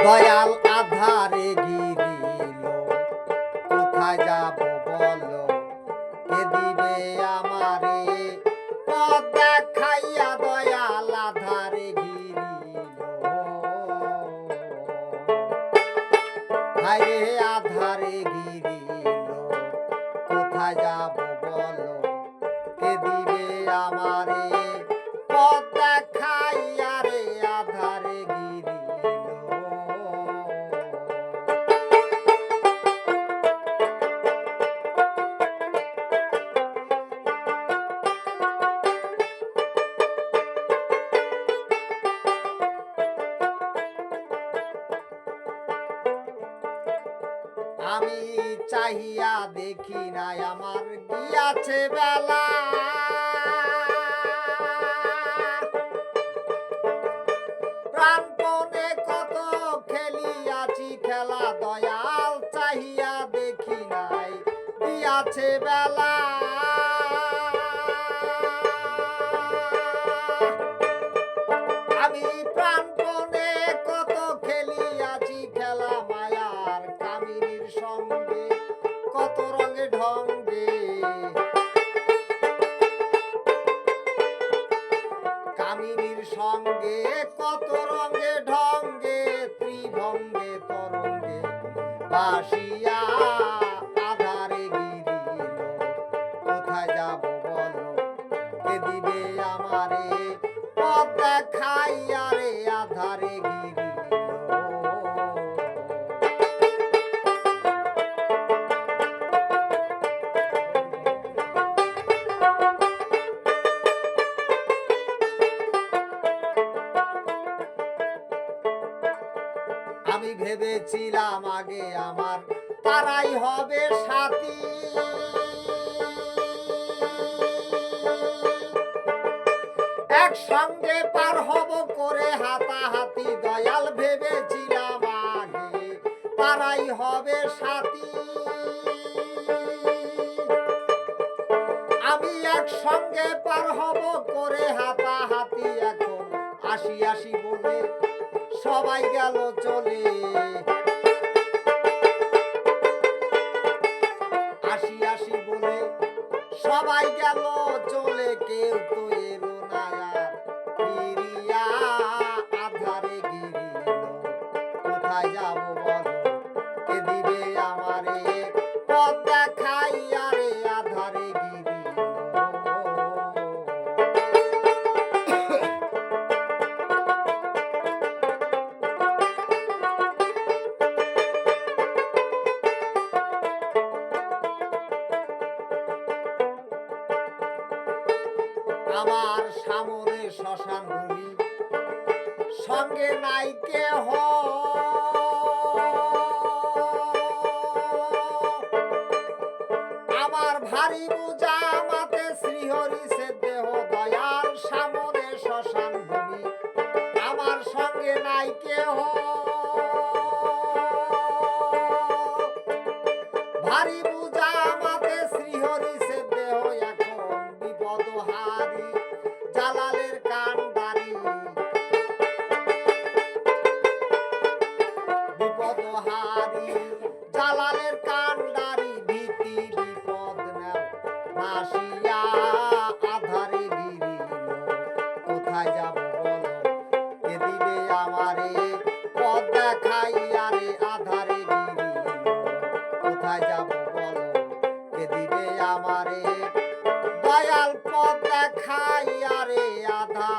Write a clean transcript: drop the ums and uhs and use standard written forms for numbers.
দয়াল আধারে গিরিল কোথায় যাব বলো কে দিবে আমারে পথ দেখাইয়া দয়াল আধারে গিরিল হায়রে আধারে গিরিল কোথায় যাব বলো কে দিবে আমারে পথ দেখাইয়া রে আধারে গিরিল আমি চাহিয়া দেখি নাই আমার গিয়াছে বেলা প্রাণপণে কত খেলিয়াছি খেলা দয়াল চাহিয়া দেখি নাই গিয়াছে বেলা আমি প্রাণপণে কত খেলিয়াছি খেলা মায়ার কামিনীর সঙ্গে কত রঙে ঢঙ্গে কামিনীর সঙ্গে কত রঙে ঢঙ্গে ত্রিভঙ্গে তরঙ্গে বাসিয়া আধারে গিরিল কোথায় যাব বলো কে দিবে আমারে পথ দেখাইয়া রে আধারে গিরিল আমি ভেবেছিলাম আগে আমার তারাই হবে সাথী একসঙ্গে পার হব করে হাতাহাতি দয়াল ভেবেছিলাম আগে তারাই হবে সাথী আমি একসঙ্গে পার হব করে হাতাহাতি এখন আসি আসি বলে সবাই গেল চলে আসি আসি বলে সবাই গেল চলে কেউ তো এলো না আর ফিরিয়া আধারে গিরিল কোথায় যাব বলো কে দিবে আমারে পথ দেখাইয়া রে আধারে গিরিল আমার সামনে শ্মশান ভূমি সঙ্গে নাই কেহ আমার ভারী বোঝা মাতে শ্রীহরি সে দেহ দয়াল সামনে শ্মশান ভূমি আমার সঙ্গে নাই কেহ ভারী বোঝা মাতে শ্রীহরি সে দেহ এখন বিপদ হারি জালালের কান্ডারি বিপদ হারি জালালের কান্ডারি ভীতি বিপদ নেও নাসিয়া আধারে গিরিল কোথায় যাব বলো কে দিবে আমারে পথ দেখাইয়া রে আধারে গিরিল কোথায় যাব বলো কে দিবে আমারে দয়াল পথ দেখাইয়া রে আধারে